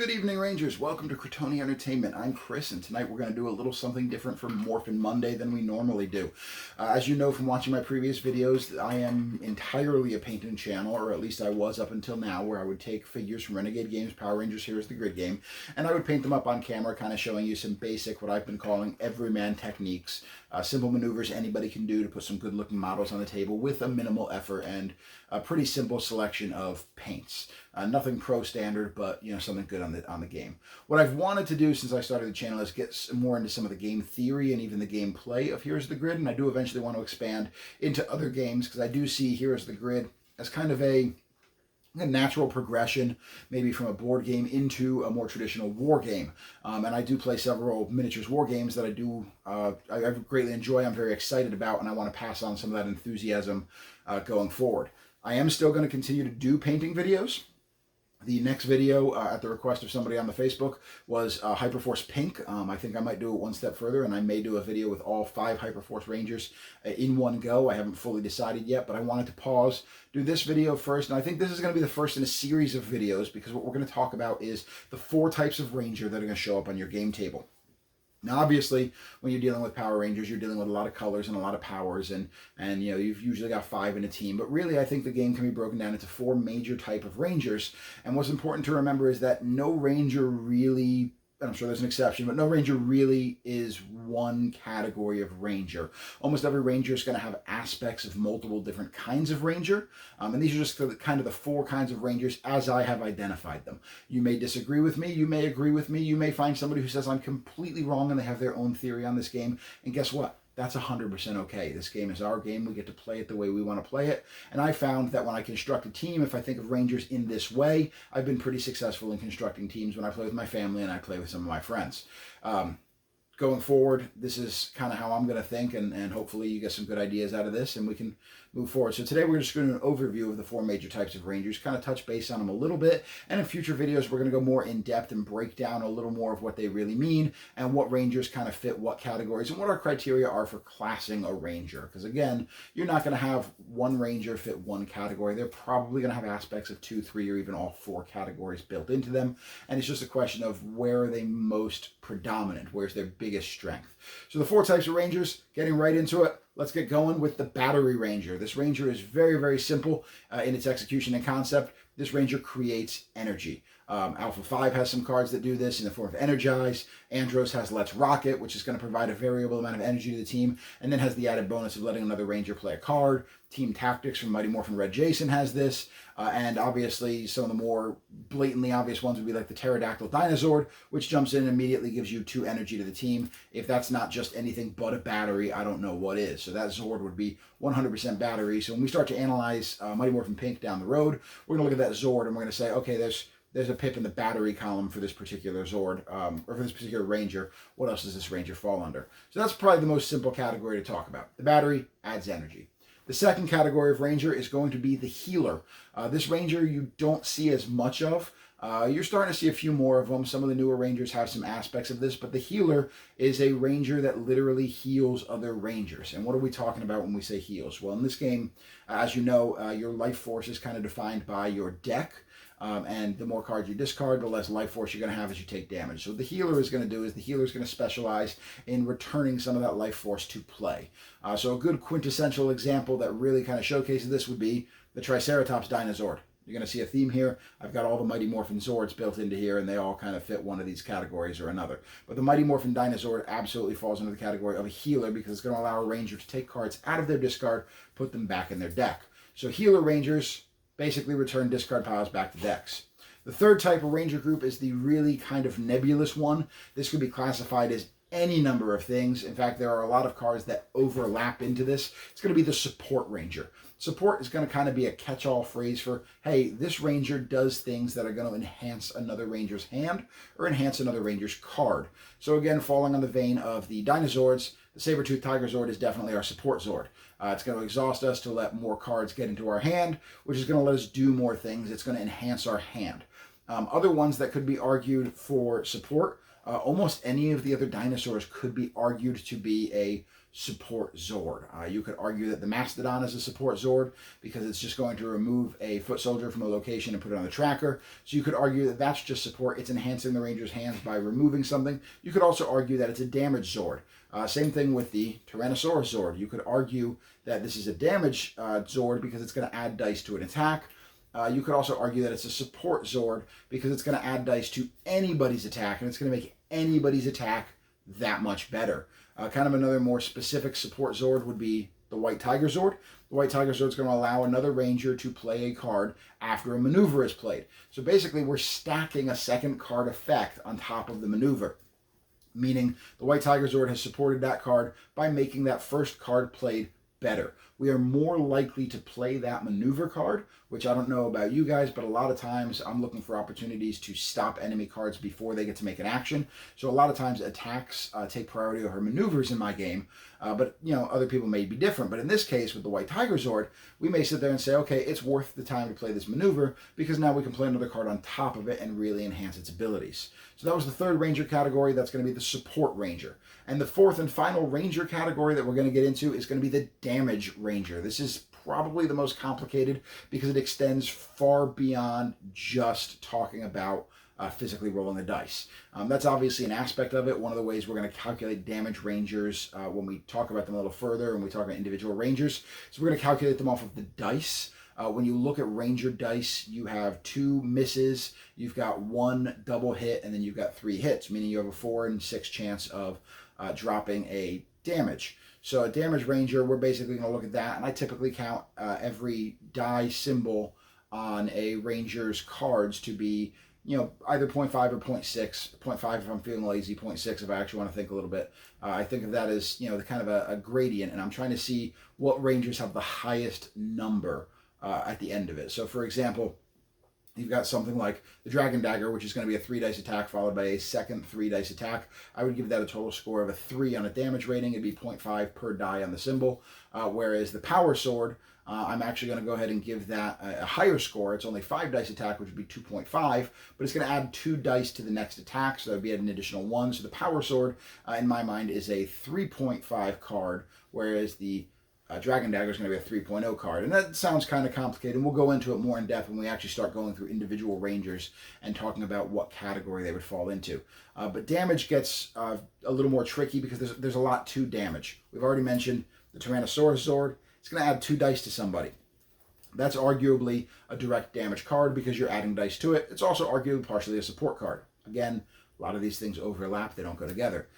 Good evening, Rangers. Welcome to Crotoni Entertainment. I'm Chris, and tonight we're going to do a little something different for Morphin Monday than we normally do. As you know from watching my previous videos, I am entirely a painting channel, or at least I was up until now, where I would take figures from Renegade Games, Power Rangers, Here's the Grid game, and I would paint them up on camera, kind of showing you some basic, what I've been calling everyman techniques, simple maneuvers anybody can do to put some good-looking models on the table with a minimal effort and a pretty simple selection of paints. Nothing pro standard, but something good on the game. What I've wanted to do since I started the channel is get more into some of the game theory and even the gameplay of Here's the Grid, and I do eventually want to expand into other games because I do see Here's the Grid as kind of a natural progression, maybe from a board game into a more traditional war game. And I do play several miniatures war games that I greatly enjoy, I'm very excited about, and I want to pass on some of that enthusiasm going forward. I am still going to continue to do painting videos. The next video, at the request of somebody on the Facebook, was Hyperforce Pink. I think I might do it one step further, and I may do a video with all 5 Hyperforce Rangers in one go. I haven't fully decided yet, but I wanted to pause, do this video first, and I think this is going to be the first in a series of videos, because what we're going to talk about is the 4 types of Ranger that are going to show up on your game table. Now, obviously, when you're dealing with Power Rangers, you're dealing with a lot of colors and a lot of powers, and you've usually got 5 in a team. But really, I think the game can be broken down into 4 major type of Rangers. And what's important to remember is that no Ranger really, and I'm sure there's an exception, but no Ranger really is one category of Ranger. Almost every Ranger is going to have aspects of multiple different kinds of Ranger, and these are just kind of the 4 kinds of Rangers as I have identified them. You may disagree with me, you may agree with me, you may find somebody who says I'm completely wrong and they have their own theory on this game, and guess what? That's 100% okay. This game is our game. We get to play it the way we want to play it. And I found that when I construct a team, if I think of Rangers in this way, I've been pretty successful in constructing teams when I play with my family and I play with some of my friends. Going forward, this is kind of how I'm going to think, and hopefully you get some good ideas out of this and we can move forward. So today we're just going to do an overview of the 4 major types of Rangers, kind of touch base on them a little bit, and in future videos we're going to go more in depth and break down a little more of what they really mean and what Rangers kind of fit what categories and what our criteria are for classing a Ranger. Because again, you're not going to have one Ranger fit one category. They're probably going to have aspects of 2, 3, or even all 4 categories built into them, and it's just a question of where are they most predominant, where's their biggest strength. So the 4 types of Rangers, getting right into it, let's get going with the Battery Ranger. This Ranger is very, very simple in its execution and concept. This Ranger creates energy. Alpha 5 has some cards that do this in the form of Energize. Andros has Let's Rocket, which is going to provide a variable amount of energy to the team, and then has the added bonus of letting another Ranger play a card. Team Tactics from Mighty Morphin Red Jason has this, and obviously some of the more blatantly obvious ones would be like the Pterodactyl Dinosaur, which jumps in and immediately gives you 2 energy to the team. If that's not just anything but a battery, I don't know what is. So that Zord would be 100% battery. So when we start to analyze Mighty Morphin Pink down the road, we're going to look at that Zord and we're going to say, okay, there's a pip in the battery column for this particular Zord, or for this particular Ranger. What else does this Ranger fall under? So that's probably the most simple category to talk about. The battery adds energy. The second category of Ranger is going to be the Healer. This Ranger you don't see as much of. You're starting to see a few more of them. Some of the newer Rangers have some aspects of this, but the Healer is a Ranger that literally heals other Rangers. And what are we talking about when we say heals? Well, in this game, as you know, your life force is kind of defined by your deck. And the more cards you discard, the less life force you're going to have as you take damage. So what the Healer is going to do is the Healer is going to specialize in returning some of that life force to play. So a good quintessential example that really kind of showcases this would be the Triceratops Dinosaur. You're going to see a theme here. I've got all the Mighty Morphin Zords built into here, and they all kind of fit one of these categories or another. But the Mighty Morphin Dinosaur absolutely falls into the category of a healer because it's going to allow a Ranger to take cards out of their discard, put them back in their deck. So Healer Rangers basically return discard piles back to decks. The third type of Ranger group is the really kind of nebulous one. This could be classified as any number of things. In fact, there are a lot of cards that overlap into this. It's going to be the Support Ranger. Support is going to kind of be a catch-all phrase for, hey, this Ranger does things that are going to enhance another Ranger's hand or enhance another Ranger's card. So again, falling on the vein of the Dinosaurs, the Saber-Tooth Tiger Zord is definitely our support Zord. It's going to exhaust us to let more cards get into our hand, which is going to let us do more things. It's going to enhance our hand. Other ones that could be argued for support almost any of the other dinosaurs could be argued to be a support Zord. You could argue that the Mastodon is a support Zord because it's just going to remove a foot soldier from a location and put it on the tracker. So you could argue that that's just support. It's enhancing the Ranger's hands by removing something. You could also argue that it's a damage Zord. Same thing with the Tyrannosaurus Zord. You could argue that this is a damage Zord because it's going to add dice to an attack. You could also argue that it's a support Zord because it's going to add dice to anybody's attack, and it's going to make anybody's attack that much better. Kind of another more specific support Zord would be the White Tiger Zord. The White Tiger Zord is going to allow another Ranger to play a card after a maneuver is played. So basically, we're stacking a second card effect on top of the maneuver, meaning the White Tiger Zord has supported that card by making that first card played better. We are more likely to play that maneuver card, which I don't know about you guys, but a lot of times I'm looking for opportunities to stop enemy cards before they get to make an action. So a lot of times attacks take priority over maneuvers in my game, but other people may be different. But in this case, with the White Tiger Zord, we may sit there and say, okay, it's worth the time to play this maneuver because now we can play another card on top of it and really enhance its abilities. So that was the third Ranger category. That's going to be the support Ranger. And the fourth and final Ranger category that we're going to get into is going to be the damage Ranger. This is probably the most complicated because it extends far beyond just talking about physically rolling the dice. That's obviously an aspect of it. One of the ways we're going to calculate damage Rangers when we talk about them a little further and we talk about individual Rangers. So we're going to calculate them off of the dice. When you look at Ranger dice, you have 2 misses, you've got 1 double hit, and then you've got 3 hits, meaning you have a 4 in 6 chance of dropping a damage. So a damage Ranger, we're basically going to look at that, and I typically count every die symbol on a Ranger's cards to be, either 0.5 or 0.6. 0.5 if I'm feeling lazy, 0.6 if I actually want to think a little bit. I think of that as, kind of a gradient, and I'm trying to see what Rangers have the highest number at the end of it. So for example, you've got something like the Dragon Dagger, which is going to be a 3-dice attack followed by a second 3-dice attack. I would give that a total score of a 3 on a damage rating. It'd be 0.5 per die on the symbol. Whereas the Power Sword, I'm actually going to go ahead and give that a higher score. It's only 5-dice attack, which would be 2.5, but it's going to add 2 dice to the next attack, so that would be an additional 1. So the Power Sword, in my mind, is a 3.5 card, whereas the Dragon Dagger is going to be a 3.0 card. And that sounds kind of complicated, and we'll go into it more in depth when we actually start going through individual Rangers and talking about what category they would fall into. But damage gets a little more tricky because there's a lot to damage. We've already mentioned the Tyrannosaurus Zord. It's going to add 2 dice to somebody. That's arguably a direct damage card because you're adding dice to it. It's also arguably partially a support card. Again, a lot of these things overlap. They don't go together.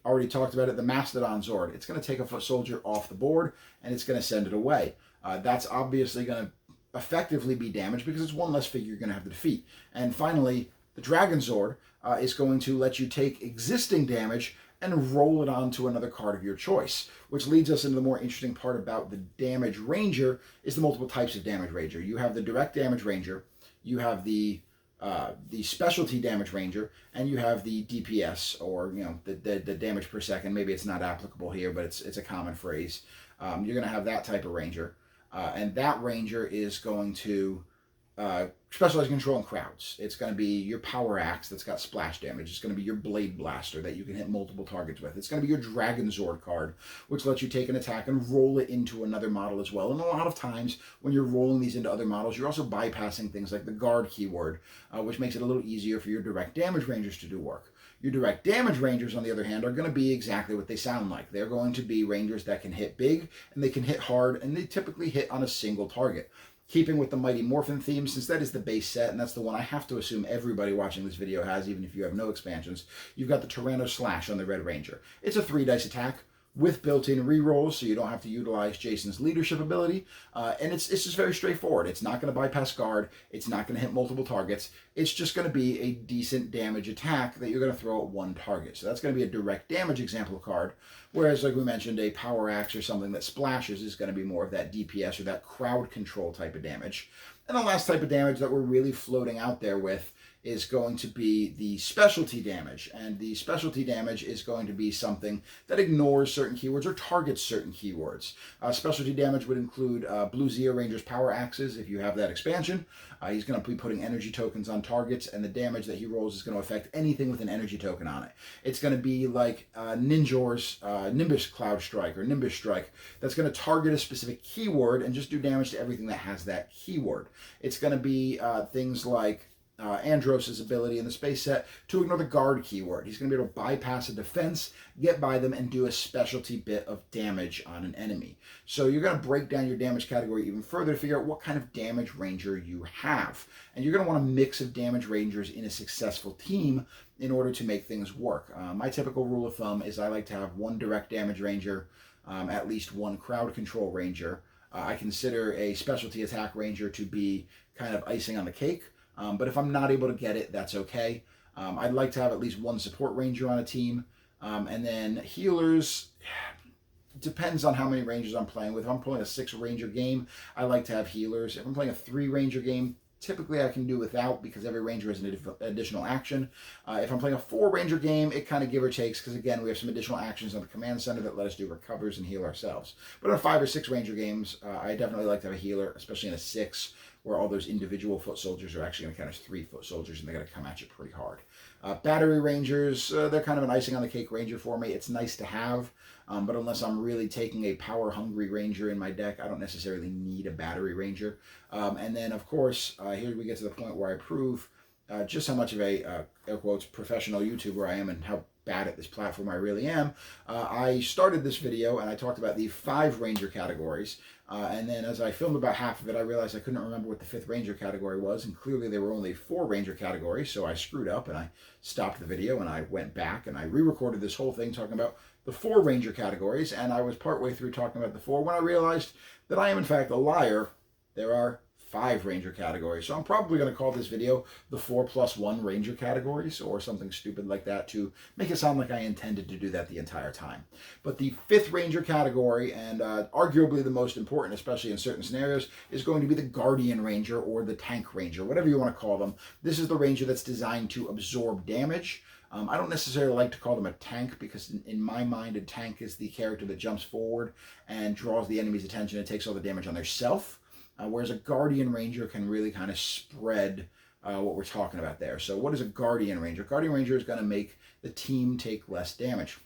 Already talked about it, the Mastodon Zord. It's going to take a foot soldier off the board, and it's going to send it away. That's obviously going to effectively be damage because it's 1 less figure you're going to have to defeat. And finally, the Dragon Zord is going to let you take existing damage and roll it onto another card of your choice, which leads us into the more interesting part about the Damage Ranger is the multiple types of Damage Ranger. You have the Direct Damage Ranger, you have the Specialty Damage Ranger, and you have the DPS, or the damage per second. Maybe it's not applicable here, but it's a common phrase. You're going to have that type of Ranger, and that Ranger is going to specialize in controlling crowds. It's going to be your Power Axe that's got splash damage. It's going to be your Blade Blaster that you can hit multiple targets with. It's going to be your Dragon Zord card, which lets you take an attack and roll it into another model as well. And a lot of times when you're rolling these into other models, you're also bypassing things like the guard keyword, which makes it a little easier for your direct damage Rangers to do work. Your direct damage Rangers, on the other hand, are going to be exactly what they sound like. They're going to be Rangers that can hit big, and they can hit hard, and they typically hit on a single target. Keeping with the Mighty Morphin theme, since that is the base set, and that's the one I have to assume everybody watching this video has, even if you have no expansions, you've got the Tyranno Slash on the Red Ranger. It's a 3-dice attack with built-in rerolls, so you don't have to utilize Jason's leadership ability, and it's just very straightforward. It's not going to bypass guard, it's not going to hit multiple targets, it's just going to be a decent damage attack that you're going to throw at 1 target. So that's going to be a direct damage example card, whereas, like we mentioned, a Power Axe or something that splashes is going to be more of that DPS or that crowd control type of damage. And the last type of damage that we're really floating out there with is going to be the specialty damage. And the specialty damage is going to be something that ignores certain keywords or targets certain keywords. Specialty damage would include Blue Zeo Ranger's Power Axes if you have that expansion. He's going to be putting energy tokens on targets, and the damage that he rolls is going to affect anything with an energy token on it. It's going to be like Ninjor's Nimbus Cloud Strike or Nimbus Strike that's going to target a specific keyword and just do damage to everything that has that keyword. It's going to be things like Andros's ability in the space set to ignore the guard keyword. He's going to be able to bypass a defense, get by them, and do a specialty bit of damage on an enemy. So you're going to break down your damage category even further to figure out what kind of damage ranger you have. And you're going to want a mix of damage rangers in a successful team in order to make things work. My typical rule of thumb is I like to have one direct damage ranger, at least one crowd control ranger. I consider a specialty attack ranger to be kind of icing on the cake. But if I'm not able to get it, that's okay. I'd like to have at least one support ranger on a team. And then healers, depends on how many rangers I'm playing with. If I'm playing a 6 ranger game, I like to have healers. If I'm playing a 3 ranger game, typically I can do without because every ranger has an additional action. If I'm playing a 4 ranger game, it kind of give or takes because again, we have some additional actions on the command center that let us do recovers and heal ourselves. But in 5 or 6 ranger games, I definitely like to have a healer, especially in a 6 where all those individual foot soldiers are actually going to count as 3 foot soldiers and they're going to come at you pretty hard. Battery rangers, they're kind of an icing on the cake ranger for me. It's nice to have, but unless I'm really taking a power hungry ranger in my deck, I don't necessarily need a battery ranger. And then of course, here we get to the point where I prove just how much of a, air quotes, professional YouTuber I am and how bad at this platform I really am. I started this video and I talked about the 5 ranger categories. And then as I filmed about half of it, I realized I couldn't remember what the 5th ranger category was. And clearly there were only 4 ranger categories. So I screwed up and I stopped the video and I went back and I re-recorded this whole thing talking about the 4 ranger categories. And I was partway through talking about the 4 when I realized that I am in fact a liar. There are 5 ranger categories. So I'm probably going to call this video the 4+1 ranger categories or something stupid like that to make it sound like I intended to do that the entire time. But the 5th ranger category, and arguably the most important, especially in certain scenarios, is going to be the guardian ranger or the tank ranger, whatever you want to call them. This is the ranger that's designed to absorb damage. I don't necessarily like to call them a tank because in my mind a tank is the character that jumps forward and draws the enemy's attention and takes all the damage on their self. Whereas a Guardian Ranger can really kind of spread what we're talking about there. So what is a Guardian Ranger? Guardian Ranger is going to make the team take less damage.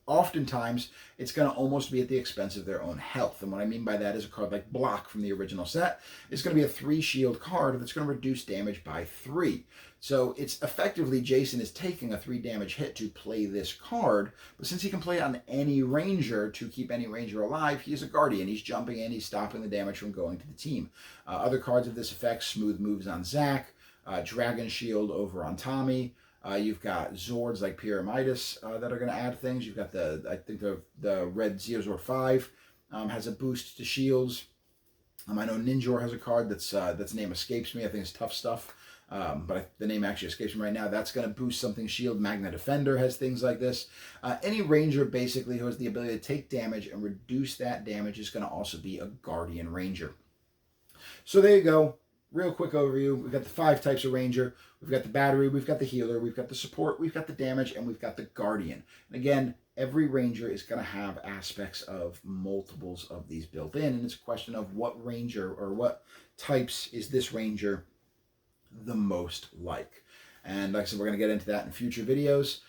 Oftentimes, it's going to almost be at the expense of their own health. And what I mean by that is a card like Block from the original set is going to be a 3 shield card that's going to reduce damage by 3. So it's effectively Jason is taking a 3 damage hit to play this card, but since he can play it on any ranger to keep any ranger alive, he is a guardian. He's jumping in, he's stopping the damage from going to the team. Other cards of this effect, Smooth Moves on Zack, Dragon Shield over on Tommy. You've got Zords like Pyramidas that are going to add things. You've got I think the red Zeozord 5 has a boost to shields. I know Ninjor has a card that's name escapes me. I think it's Tough Stuff. But the name actually escapes me right now. That's going to boost something shield. Magna Defender has things like this. Any ranger basically who has the ability to take damage and reduce that damage is going to also be a Guardian Ranger. So there you go. Real quick overview. We've got the 5 types of ranger. We've got the battery, we've got the healer, we've got the support, we've got the damage, and we've got the guardian. And again, every ranger is going to have aspects of multiples of these built in, and it's a question of what ranger or what types is this ranger the most like. And like I said, we're going to get into that in future videos.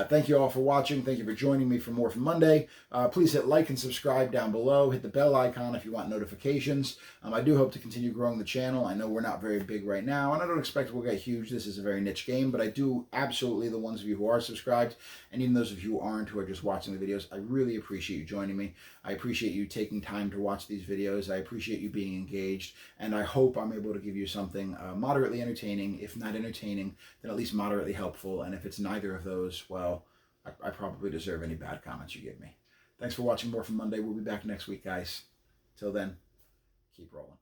Thank you all for watching. Thank you for joining me for Morphin Monday. Please hit like and subscribe down below. Hit the bell icon if you want notifications. I do hope to continue growing the channel. I know we're not very big right now, and I don't expect we'll get huge. This is a very niche game, but I do absolutely, the ones of you who are subscribed, and even those of you who aren't, who are just watching the videos, I really appreciate you joining me. I appreciate you taking time to watch these videos. I appreciate you being engaged, and I hope I'm able to give you something moderately entertaining. If not entertaining, then at least moderately helpful, and if it's neither of those, well, I probably deserve any bad comments you give me. Thanks for watching Morphin Monday. We'll be back next week, guys. Till then, keep rolling.